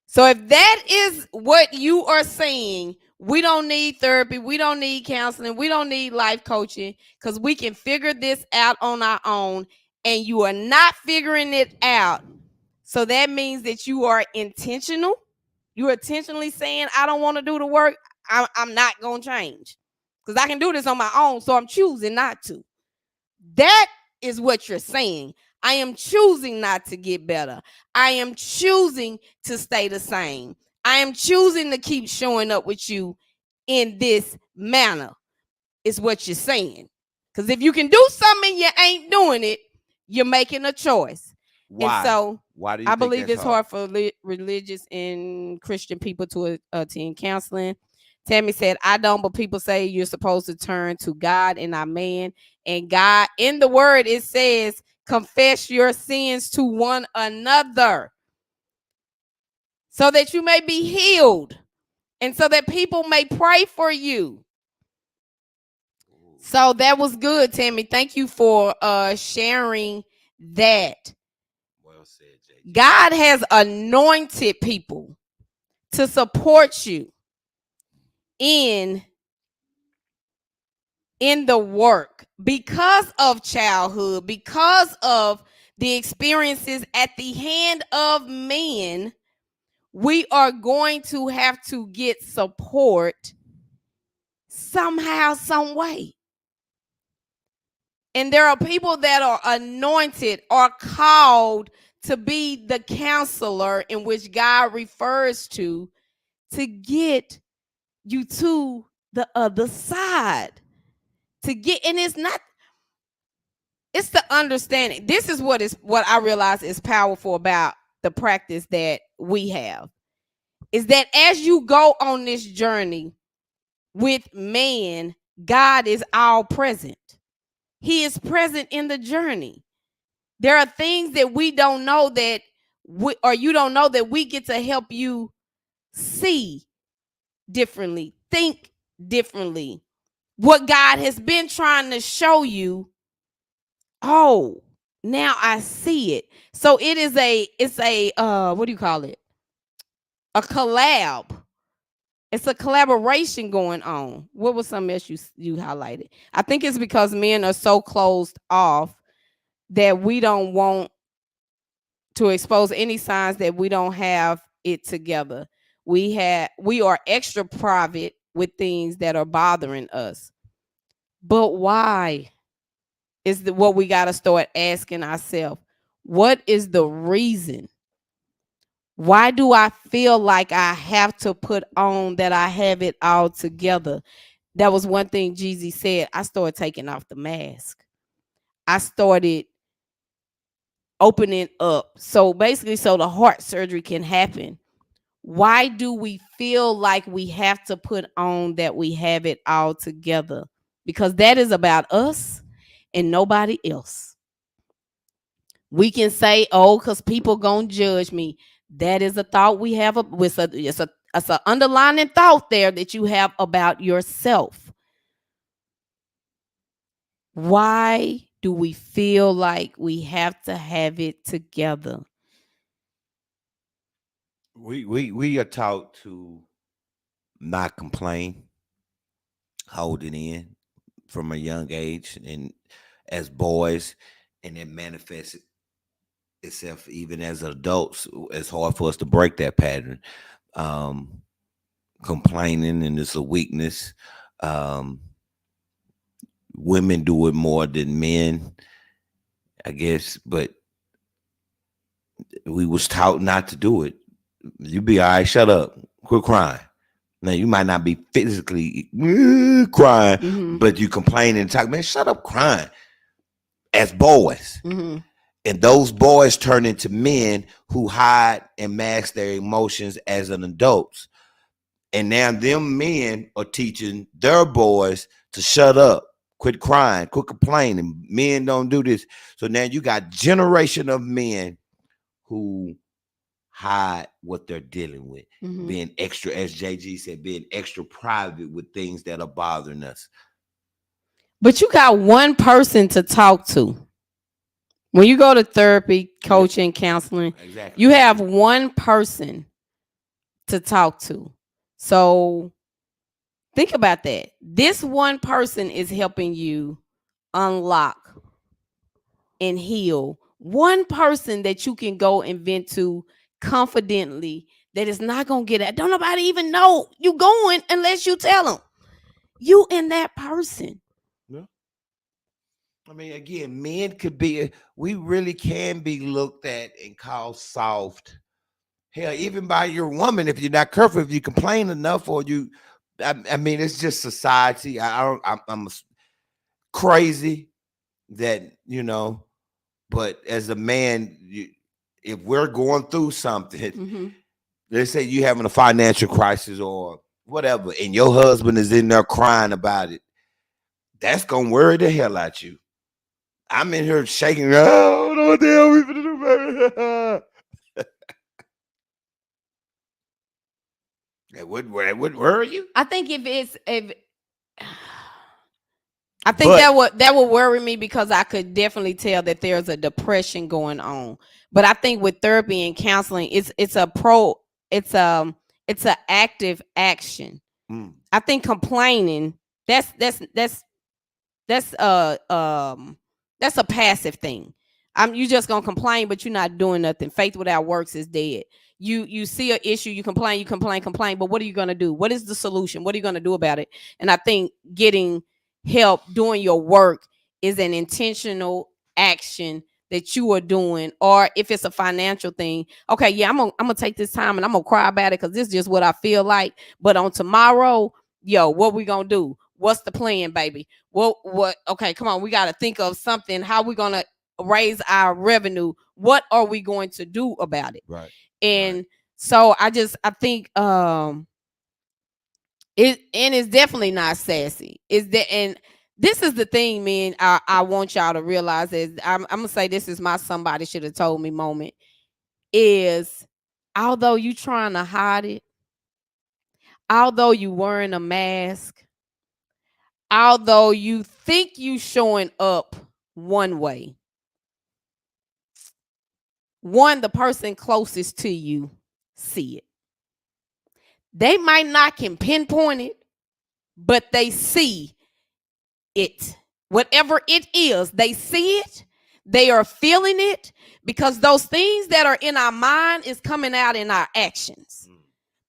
So if that is what you are saying, we don't need therapy, we don't need counseling, we don't need life coaching, because we can figure this out on our own, and you are not figuring it out. So that means that you are intentional. You're intentionally saying, I don't want to do the work. I'm not going to change because I can do this on my own. So I'm choosing not to. That is what you're saying. I am choosing not to get better. I am choosing to stay the same. I am choosing to keep showing up with you in this manner, is what you're saying. Because if you can do something and you ain't doing it, you're making a choice. And Why? so Why do you I think believe that's it's hard? hard for religious and Christian people to attend counseling. Tammy said, I don't, but people say you're supposed to turn to God and not man. And God, in the word, it says, confess your sins to one another so that you may be healed and so that people may pray for you. So that was good, Tammy. Thank you for sharing that. Well said, JG. God has anointed people to support you in the work because of childhood, because of the experiences at the hand of men. We are going to have to get support somehow, some way. And there are people that are anointed or called to be the counselor in which God refers to get you to the other side. To get, and it's the understanding. This is what I realize is powerful about the practice that we have. Is that as you go on this journey with man, God is all present. He is present in the journey. There are things that we don't know or you don't know that we get to help you see differently, think differently. What God has been trying to show you, oh, now I see it. So it's a what do you call it? A collab. It's a collaboration going on. What was some else you highlighted? I think it's because men are so closed off that we don't want to expose any signs that we don't have it together. We are extra private with things that are bothering us. But why is what we got to start asking ourselves? What is the reason? Why do I feel like I have to put on that I have it all together? That was one thing Jezzy said. I started taking off the mask. I started opening up. So basically, so the heart surgery can happen. Why do we feel like we have to put on that we have it all together? Because that is about us and nobody else. We can say, oh, because people gonna judge me. That is a thought we have. It's an underlying thought there that you have about yourself. Why do we feel like we have to have it together? We are taught to not complain, hold it in from a young age, and as boys, and it manifests itself even as adults. It's hard for us to break that pattern. Um, Complaining, and it's a weakness. Um, Women do it more than men, I guess, but we was taught not to do it. You be all right, shut up, quit crying. Now you might not be physically crying, but you complain and talk, man, shut up crying. As boys. And those boys turn into men who hide and mask their emotions as an adults. And now them men are teaching their boys to shut up, quit crying, quit complaining. Men don't do this. So now you got generation of men who hide what they're dealing with. Mm-hmm. Being extra, as JG said, being extra private with things that are bothering us. But you got one person to talk to. When you go to therapy, Yeah, coaching, counseling, exactly. you have one person to talk to. So think about that. This one person is helping you unlock and heal. One person that you can go and vent to confidently that is not going to get it. Don't nobody even know you going unless you tell them. You and that person. Yeah. I mean, again, men could be, we really can be looked at and called soft. Hell, even by your woman, if you're not careful, if you complain enough, or you, I mean, it's just society. I don't, I'm crazy that, but as a man, if we're going through something, Mm-hmm. let's say you having a financial crisis or whatever, and your husband is in there crying about it, that's gonna worry the hell out you. I'm in here shaking. Oh, what the hell we finna do, baby? It would worry you. I think if I think But that would worry me because I could definitely tell that there's a depression going on. But I think with therapy and counseling, it's it's a active action. mm, I think complaining that's that's uh um that's a passive thing. You just gonna complain, but you're not doing nothing. Faith without works is dead. You see an issue, you complain, but what are you gonna do? What is the solution? What are you gonna do about it? And I think getting help doing your work is an intentional action that you are doing. Or if it's a financial thing, okay, yeah, I'm gonna take this time and I'm gonna cry about it because this is just what I feel like. But on tomorrow, yo, what we gonna do? What's the plan, baby? What okay, come on, we got to think of something. How we going to raise our revenue? What are we going to do about it? right, right. And so I think it's definitely not sassy. Is that and this is the thing, man, I want y'all to realize is I'm gonna say this is my somebody should have told me moment is although you trying to hide it, although you wearing a mask, although you think you showing up one way, one, the person closest to you see it. They might not can pinpoint it, but they see it. Whatever it is, they see it. They are feeling it because those things that are in our mind is coming out in our actions.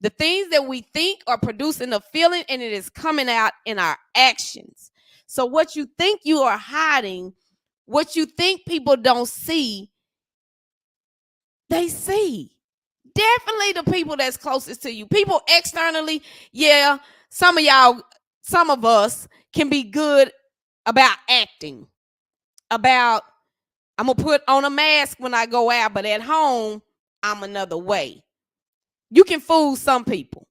The things that we think are producing a feeling and it is coming out in our actions. So what you think you are hiding, what you think people don't see, they see. Definitely the people that's closest to you. People externally, yeah, some of us can be good about acting, about I'm gonna put on a mask when I go out, but at home, I'm another way. You can fool some people.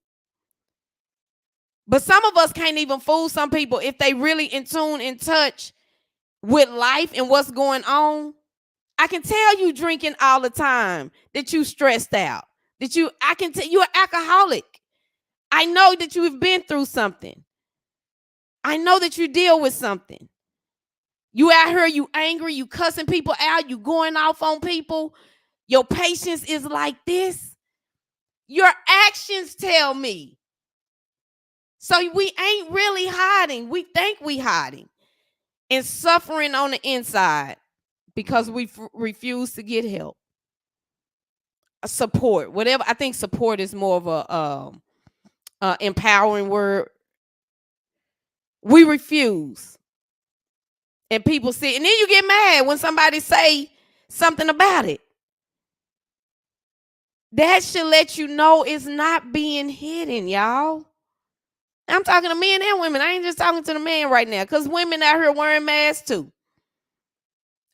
But some of us can't even fool some people if they really in tune, in touch with life and what's going on. I can tell you drinking all the time, that you stressed out, I can tell you an alcoholic. I know that you have been through something. I know that you deal with something. You out here, you angry, you cussing people out, you going off on people. Your patience is like this. Your actions tell me. So we ain't really hiding. We think we hiding and suffering on the inside because we refuse to get help. Support, whatever. I think support is more of a empowering word. We refuse, and people say, and then you get mad when somebody say something about it. That should let you know it's not being hidden, y'all. I'm talking to men and women. I ain't just talking to the men right now, because women out here wearing masks too,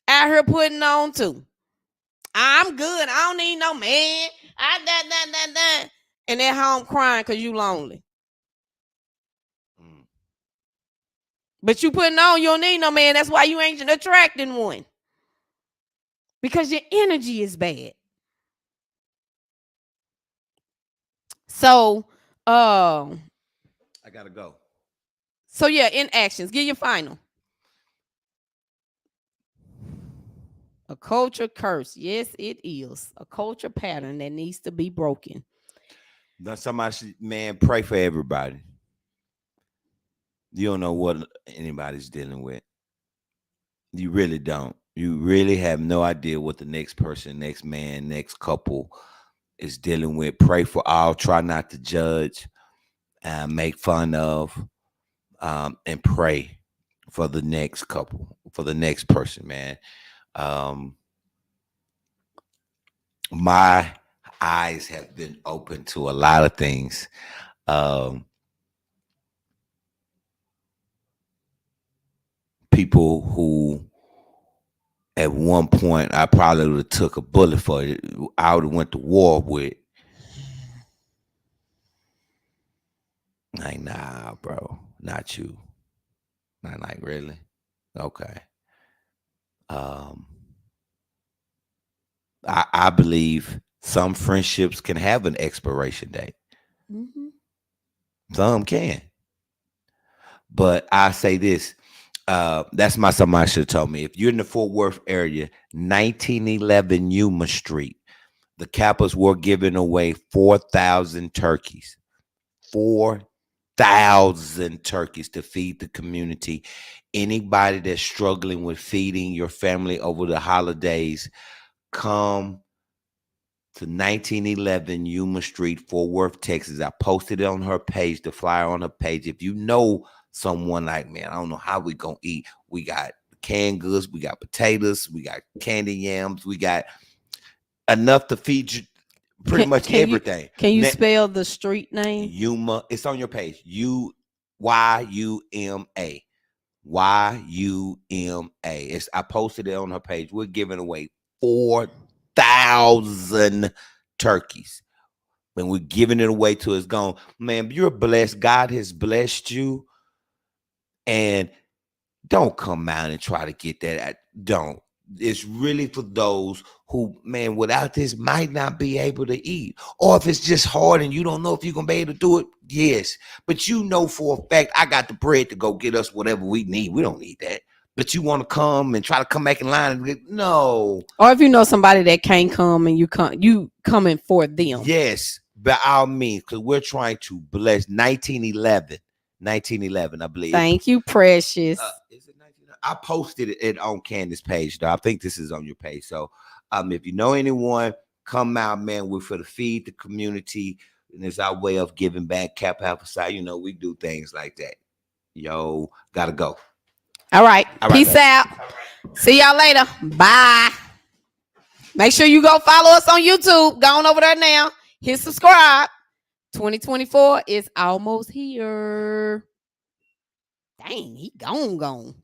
out here putting on too. I'm good. I don't need no man. I that. And at home crying because you lonely. Mm. But you putting on, you don't need no man. That's why you ain't attracting one. Because your energy is bad. So, uh, I gotta go. so yeah, in actions, give your final. A culture curse. Yes, it is. A culture pattern that needs to be broken. Now somebody should, man, pray for everybody. You don't know what anybody's dealing with. You really don't. You really have no idea what the next person, next man, next couple is dealing with. Pray for all. Try not to judge, make fun of, and pray for the next couple, for the next person, man. Um, my eyes have been open to a lot of things. Um, People who at one point I probably would have took a bullet for it. I would have went to war with. Like, nah, bro, not you. Not like really. Okay. Um, I believe some friendships can have an expiration date. Mm-hmm. Some can. But I say this. That's my somebody should have told me. If you're in the Fort Worth area, 1911 Yuma Street, the Kappas were giving away 4,000 turkeys. 4,000 turkeys to feed the community. Anybody that's struggling with feeding your family over the holidays, come to 1911 Yuma Street, Fort Worth, Texas. I posted it on her page, the flyer on her page. If you know someone like, man, I don't know how we gonna eat. We got canned goods, we got potatoes, we got candy yams, we got enough to feed you pretty Can much can you everything. can you spell the street name? Yuma, it's on your page. Yuma. Yuma. It's I posted it on her page. We're giving away 4,000 turkeys. When we're giving it away till it's gone. Man, you're blessed. God has blessed you. And don't come out and try to get that. Don't. It's really for those who, man, without this might not be able to eat. Or if it's just hard and you don't know if you're going to be able to do it, yes. But you know for a fact, I got the bread to go get us whatever we need. We don't need that. But you want to come and try to come back in line and get, no. Or if you know somebody that can't come and you coming for them. Yes, by all means, because we're trying to bless 1911. 1911, I believe. Thank you, Precious. Is it 19? I posted it on Candace's page, though. I think this is on your page. So, if you know anyone, come out, man. We're for to feed the community, and it's our way of giving back. Cap Alpha Psi, we do things like that. Yo, gotta go. All right. Peace baby. out. See y'all later. Bye. Make sure you go follow us on YouTube. Go on over there now. Hit subscribe. 2024 is almost here. Dang, he gone.